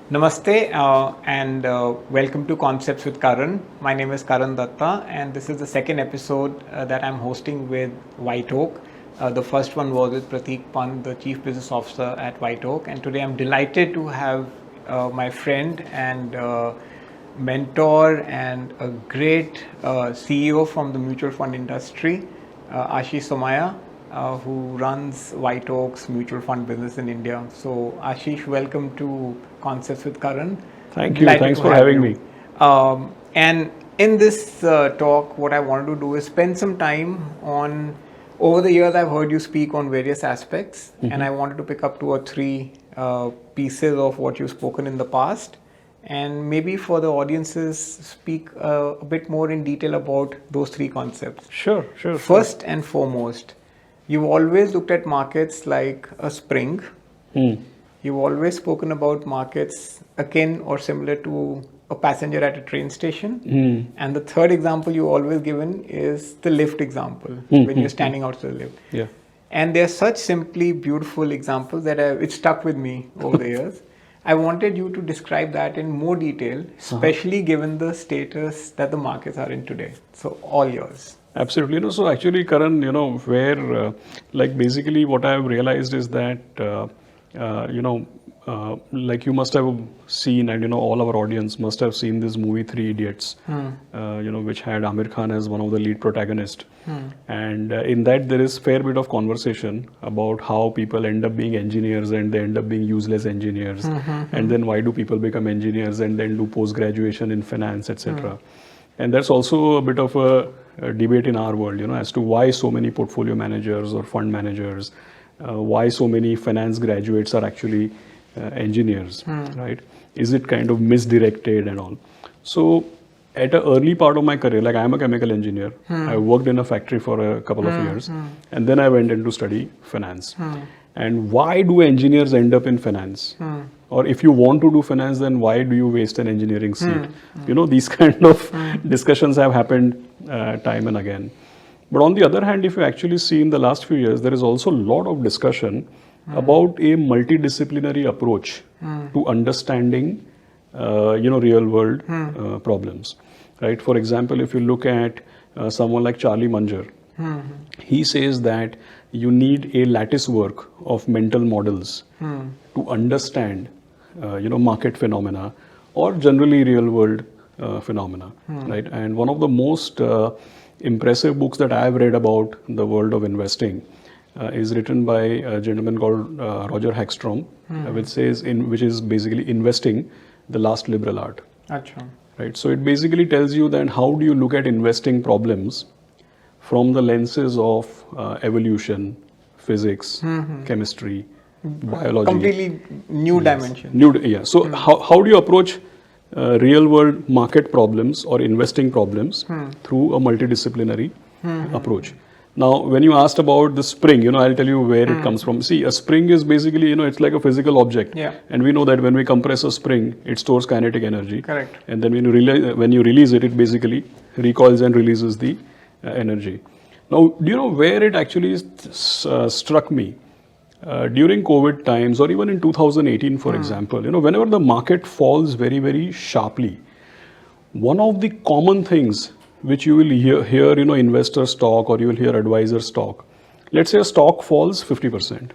Namaste and welcome to Concepts with Karan. My name is Karan Datta and this is the second episode that I'm hosting with White Oak. The first one was with Prateek Pant, the Chief Business Officer at White Oak, and today I'm delighted to have my friend and mentor and a great CEO from the mutual fund industry, Aashish Somaiyaa, who runs White Oak's mutual fund business in India. So Aashish, welcome to Concepts with Karan. Thank you. Thanks for having me. And in this talk, what I wanted to do is spend some time on, over the years I've heard you speak on various aspects, and I wanted to pick up 2 or 3 pieces of what you've spoken in the past, and maybe for the audiences speak a bit more in detail about those 3 concepts. Sure. First and foremost, you've always looked at markets like a spring. You've always spoken about markets akin or similar to a passenger at a train station. And the third example you always given is the lift example, when you're standing outside the lift. Yeah. And they're such simply beautiful examples that it stuck with me over the years. I wanted you to describe that in more detail, especially given the status that the markets are in today. So all yours. Absolutely. So actually, Karan, where basically what I've realized is that, like you must have seen, and all our audience must have seen this movie Three Idiots, which had Aamir Khan as one of the lead protagonists. And in that there is fair bit of conversation about how people end up being engineers and they end up being useless engineers. And then why do people become engineers and then do post-graduation in finance, etc. And that's also a bit of a debate in our world, as to why so many portfolio managers or fund managers, why so many finance graduates are actually engineers, right? Is it kind of misdirected and all? So at an early part of my career, like I am a chemical engineer, I worked in a factory for a couple of years, and then I went in to study finance. And why do engineers end up in finance? Or if you want to do finance, then why do you waste an engineering seat? These kind of discussions have happened time and again. But on the other hand, if you actually see in the last few years, there is also a lot of discussion about a multidisciplinary approach to understanding, real world problems, right? For example, if you look at someone like Charlie Munger, he says that you need a lattice work of mental models to understand, market phenomena or generally real world phenomena, right? And one of the most impressive books that I have read about the world of investing is written by a gentleman called Roger Hackstrom, which is basically investing, the last liberal art. Achha. Right. So it basically tells you then how do you look at investing problems from the lenses of evolution, physics, chemistry, biology. Completely new dimension. So how do you approach real world market problems or investing problems through a multidisciplinary approach? Now, when you asked about the spring, I'll tell you where it comes from. See, a spring is basically, it's like a physical object. Yeah. And we know that when we compress a spring, it stores kinetic energy. Correct. And then when you release it, it basically recoils and releases the energy. Now, do you know where it actually struck me? During COVID times, or even in 2018, for example, whenever the market falls very, very sharply, one of the common things which you will hear investors talk, or you will hear advisors talk. Let's say a stock falls 50%,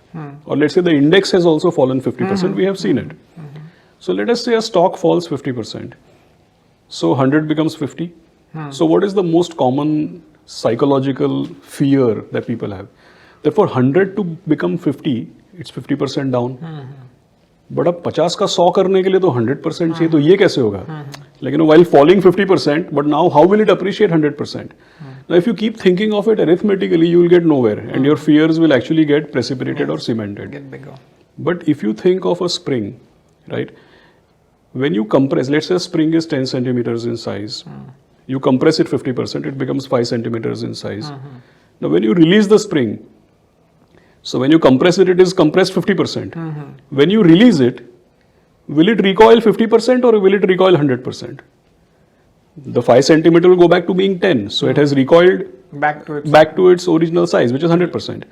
or let's say the index has also fallen 50%. We have seen it. So let us say a stock falls 50%. So 100 becomes 50. So what is the most common psychological fear that people have? That for 100 to become 50, it's 50% down. But अब 50 का 100 करने के लिए तो 100% चाहिए, तो ये कैसे होगा? Like, while falling 50%, but now how will it appreciate 100%? Now, if you keep thinking of it arithmetically, you will get nowhere, and your fears will actually get precipitated or cemented. Get bigger. But if you think of a spring, right? When you compress, let's say a spring is 10 centimeters in size. You compress it 50%, it becomes 5 centimeters in size. Now, when you release the spring, so when you compress it, it is compressed 50%. When you release it, will it recoil 50% or will it recoil 100%? The 5 centimeter will go back to being 10. So it has recoiled back to its original size, which is 100%.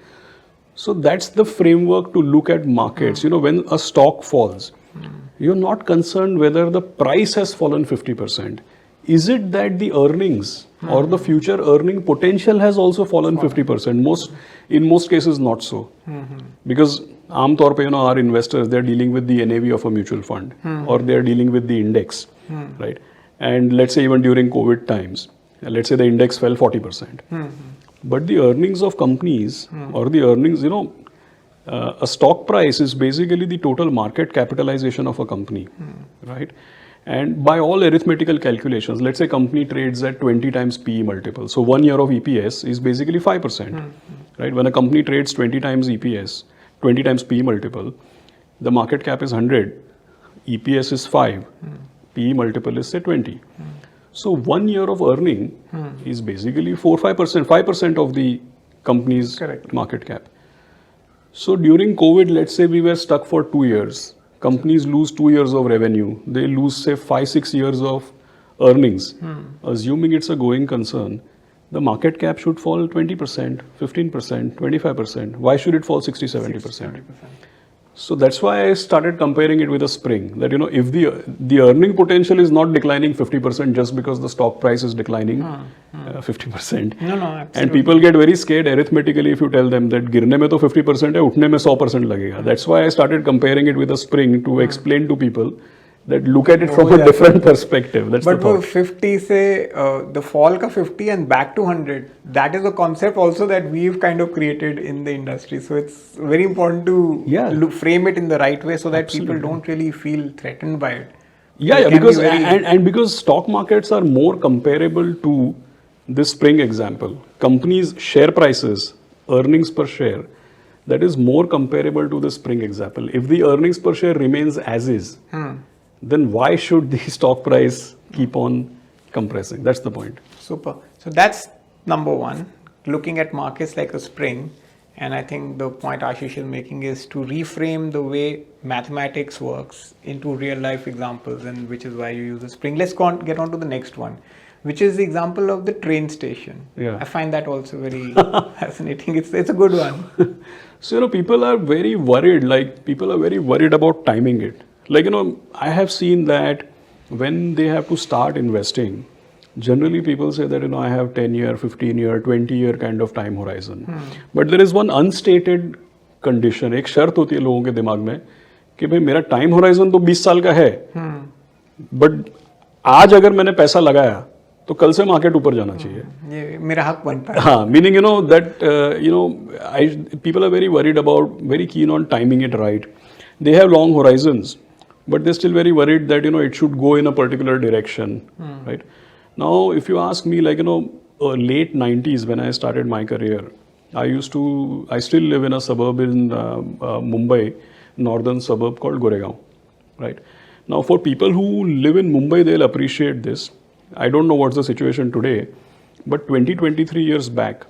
So that's the framework to look at markets. When a stock falls, You're not concerned whether the price has fallen 50%. Is it that the earnings or the future earning potential has also fallen 50%? In most cases, not so. Because आमतौर पे, our investors, they're dealing with the NAV of a mutual fund or they're dealing with the index, right? And let's say even during COVID times, let's say the index fell 40%. But the earnings of companies or the earnings, a stock price is basically the total market capitalization of a company, right? And by all arithmetical calculations, let's say company trades at 20 times PE multiple. So 1 year of EPS is basically 5%, right? When a company trades 20 times EPS, 20 times PE multiple, the market cap is 100, EPS is 5, PE multiple is say 20. So 1 year of earning is basically 4-5%, 5% of the company's market cap. So during COVID, let's say we were stuck for 2 years. Companies lose 2 years of revenue. They lose say 5-6 years of earnings. Assuming it's a going concern, the market cap should fall 20%, 15%, 25%. Why should it fall 60-70%? So that's why I started comparing it with a spring. That if the earning potential is not declining 50% just because the stock price is declining 50%. No, absolutely. And people get very scared arithmetically if you tell them that गिरने में तो 50% है, उठने में 100% लगेगा. That's why I started comparing it with a spring to explain to people that look at it from a different perspective. That's but the thought. 50 say the fall ka 50 and back to 100, that is a concept also that we've kind of created in the industry. So it's very important to frame it in the right way so that people don't really feel threatened by it. Because and because stock markets are more comparable to this spring example. Companies' share prices, earnings per share, that is more comparable to the spring example. If the earnings per share remains as is, then why should the stock price keep on compressing? That's the point. Super. So that's number one, looking at markets like a spring. And I think the point Aashish is making is to reframe the way mathematics works into real life examples, and which is why you use a spring. Let's get on to the next one, which is the example of the train station. I find that also very fascinating. It's a good one. So, people are very worried, people are very worried about timing it. I have seen that when they have to start investing, generally people say that, I have 10-year, 15-year, 20-year kind of time horizon. But there is one unstated condition, एक शर्त होती है लोगों के दिमाग में कि भाई मेरा टाइम होराइजन तो 20 साल का है, बट आज अगर मैंने पैसा लगाया तो कल से मार्केट ऊपर जाना चाहिए, ये मेरा हक बनता है. हाँ, meaning that people are very worried about, very keen on timing it right. They have long horizons, but they're still very worried that it should go in a particular direction, right? Now, if you ask me, late 90s when I started my career, I still live in a suburb in Mumbai, northern suburb called Goregaon, right? Now, for people who live in Mumbai, they'll appreciate this. I don't know what's the situation today, but 23 years back,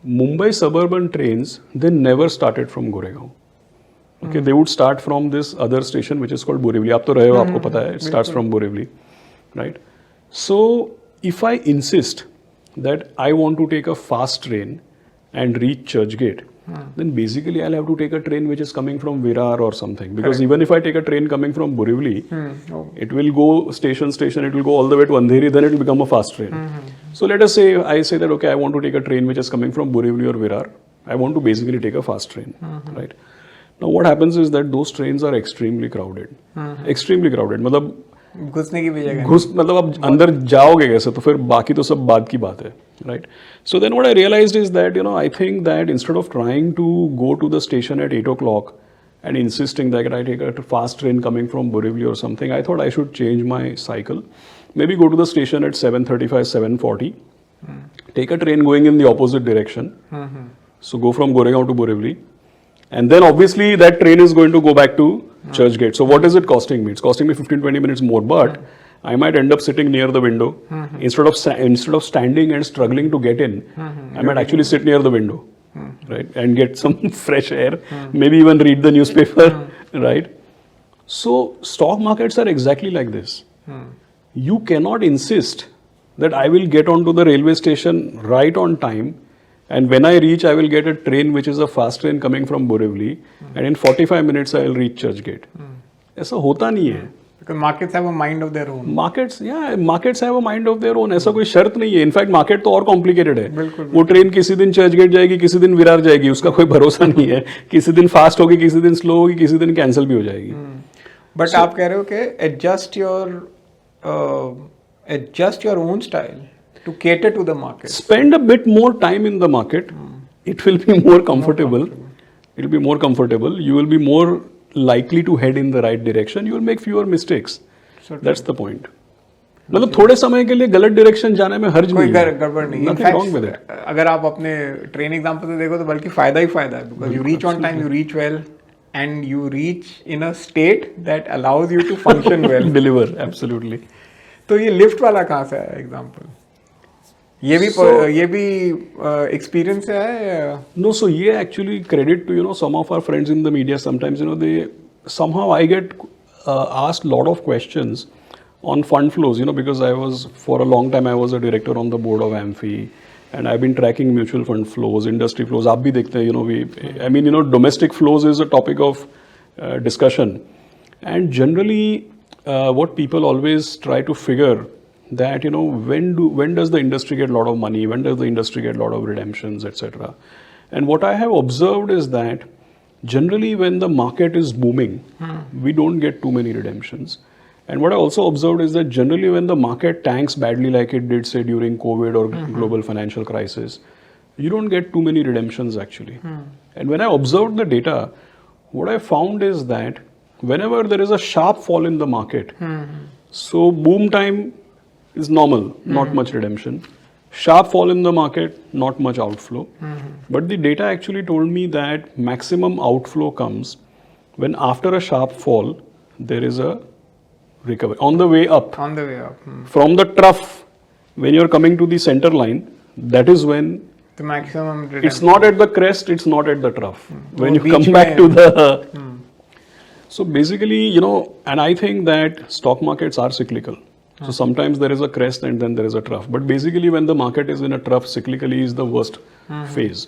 Mumbai suburban trains, they never started from Goregaon. Okay, they would start from this other station which is called Borivali. आप तो रहे हो, आपको पता है, it starts from Borivali, right? So, if I insist that I want to take a fast train and reach Churchgate, then basically I'll have to take a train which is coming from Virar or something. Because even if I take a train coming from Borivali, it will go station, it will go all the way to Andheri, then it will become a fast train. So let us say, I say that, okay, I want to take a train which is coming from Borivali or Virar. I want to basically take a fast train, right? Now what happens is that those trains are extremely crowded. Extremely crowded. घुसने की भी जगह मतलब आप अंदर जाओगे कैसे, तो फिर बाकी तो सब बाद की बात है, right? So then what I realized is that, I think that instead of trying to go to the station at 8 o'clock and insisting that I take a fast train coming from Borivali or something, I thought I should change my cycle. Maybe go to the station at 7:35, 7:40, take a train going in the opposite direction. So go from Goregaon to Borivali. And then obviously that train is going to go back to Churchgate. So what is it costing me? It's costing me 15-20 minutes more, but I might end up sitting near the window. Instead of standing and struggling to get in, I might actually sit near the window, right? And get some fresh air, maybe even read the newspaper, right? So stock markets are exactly like this. You cannot insist that I will get onto the railway station right on time, and when I reach, I will get a train which is a fast train coming from Borivali, and in 45 minutes I will reach Churchgate. ऐसा होता नहीं है. Because markets have a mind of their own. Markets have a mind of their own. ऐसा कोई शर्त नहीं है. In fact market तो और कॉम्प्लिकेटेड है. बिल्कुल. वो ट्रेन किसी दिन चर्च गेट जाएगी, किसी दिन विरार जाएगी, उसका कोई भरोसा नहीं है. किसी दिन फास्ट होगी, किसी दिन स्लो होगी, किसी दिन कैंसिल भी हो जाएगी. बट आप कह रहे हो कि adjust your own style to cater to the market. Spend a bit more time in the market. It will be more comfortable. It will be more comfortable. You will be more likely to head in the right direction. You will make fewer mistakes. That's the point. मतलब थोड़े समय के लिए गलत direction जाने में हर्ज नहीं है. गड़बड़ नहीं. Nothing wrong with it. अगर आप अपने ट्रेन एग्जांपल से देखो तो बल्कि फायदा ही फायदा है. Because you reach on time, you reach well, and you reach in a state that allows you to function well. Deliver, absolutely. तो ये लिफ्ट वाला कहाँ से आया एग्जांपल? ये भी एक्सपीरियंस से है? No, so ये actually credit to some of our friends in the media. Sometimes they somehow I get asked lot of questions on fund flows, because I was for a long time I was a director on the board of AMFI, and I've been tracking mutual fund flows, industry flows. आप भी देखते हैं, domestic flows is a topic of discussion, and generally what people always try to figure that when does the industry get a lot of money, when does the industry get a lot of redemptions, etc. And what I have observed is that generally when the market is booming, we don't get too many redemptions. And what I also observed is that generally when the market tanks badly like it did say during COVID or global financial crisis, you don't get too many redemptions actually. And when I observed the data, what I found is that whenever there is a sharp fall in the market, so boom time is normal, not much redemption. Sharp fall in the market, not much outflow. But the data actually told me that maximum outflow comes when after a sharp fall, there is a recovery. On the way up. From the trough, when you're coming to the center line, that is when the maximum redemption. It's not at the crest, it's not at the trough. When you come back to the... So basically, and I think that stock markets are cyclical. So sometimes there is a crest and then there is a trough. But basically when the market is in a trough, cyclically is the worst phase.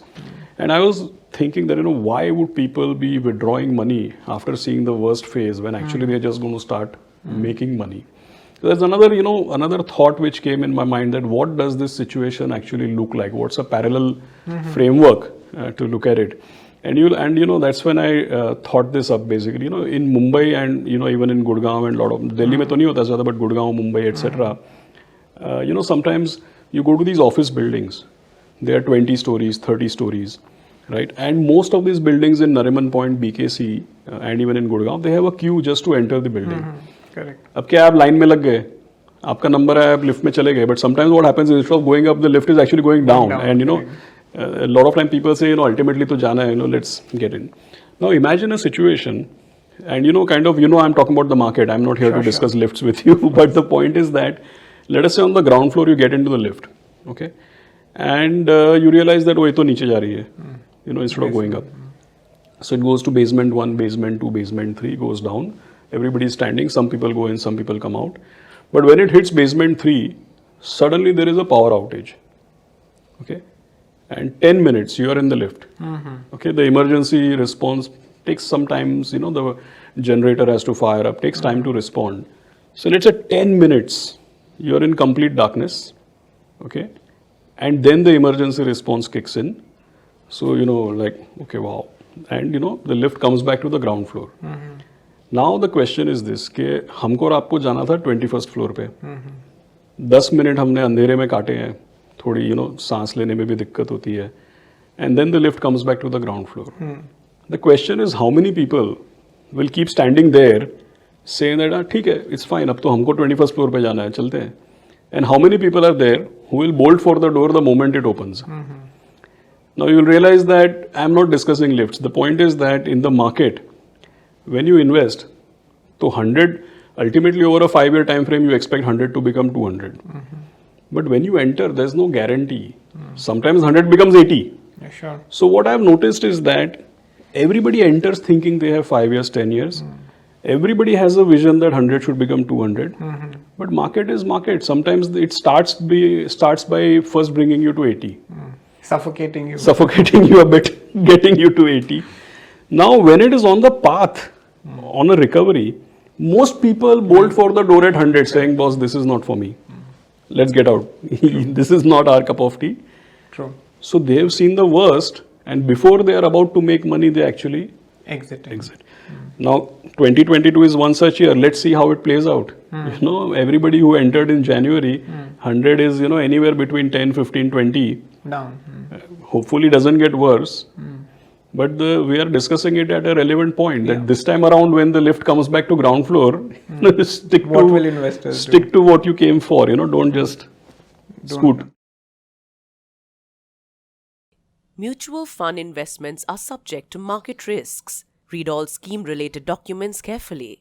And I was thinking that, why would people be withdrawing money after seeing the worst phase when actually they're just going to start making money? So there's another thought which came in my mind, that what does this situation actually look like? What's a parallel framework to look at it? And that's when I thought this up basically. In Mumbai and even in Gurgaon and lot of Delhi mein to nahi hota zyada, but Gurgaon, Mumbai, etc. Sometimes you go to these office buildings. They are 20 stories, 30 stories, right? And most of these buildings in Nariman Point, BKC, and even in Gurgaon, they have a queue just to enter the building. Correct. अब क्या आप line में लग गए, आपका number है, आप lift में चले गए, but sometimes what happens is instead of going up, the lift is actually going down. And a lot of time people say, ultimately to jana hai, let's get in. Now imagine a situation, and I'm talking about the market. I'm not here to discuss lifts with you, but the point is that, let us say on the ground floor you get into the lift, okay, and you realize that oh, ye to niche ja rahi hai, instead of going up. So it goes to basement 1, basement 2, basement 3, goes down. Everybody is standing. Some people go in, some people come out. But when it hits basement 3, suddenly there is a power outage. Okay. And 10 minutes you are in the lift. Okay. The emergency response takes some time. The generator has to fire up, takes time to respond. So let's say 10 minutes you are in complete darkness. Okay. And then the emergency response kicks in. So, okay, wow. And, the lift comes back to the ground floor. Now the question is this, कि हमको और आपको जाना था 21st floor पे, 10 minute हमने अंधेरे में काटे हैं, थोड़ी सांस लेने में भी दिक्कत होती है, and then the lift comes back to the ground floor. The question is how many people will keep standing there saying that ठीक है, it's fine, अब तो हमको 21st फ्लोर पे जाना है, चलते हैं, and how many people are there who will bolt for the door the moment it opens. Now you will realize that I am not discussing lifts. The point is that in the market, when you invest, so 100, ultimately over a 5-year time frame, you expect 100 to become 200. But when you enter, there's no guarantee. Sometimes 100 becomes 80. Yeah, sure. So what I've noticed is that everybody enters thinking they have 5 years, 10 years. Everybody has a vision that 100 should become 200. But market is market. Sometimes it starts by first bringing you to 80. Suffocating you. Suffocating you a bit, getting you to 80. Now, when it is on the path, on a recovery, Most people bolt for the door at 100 saying, boss, this is not for me. Let's get out. This is not our cup of tea. True. So they have seen the worst, and before they are about to make money, they actually Exit. Now, 2022 is one such year. Let's see how it plays out. You know, everybody who entered in January, 100 is, you know, anywhere between 10, 15, 20. Down. Hopefully doesn't get worse. But we are discussing it at a relevant point that this time around when the lift comes back to ground floor, stick What will investors stick to what you came for, you know, don't just scoot. Mutual fund investments are subject to market risks. Read all scheme-related documents carefully.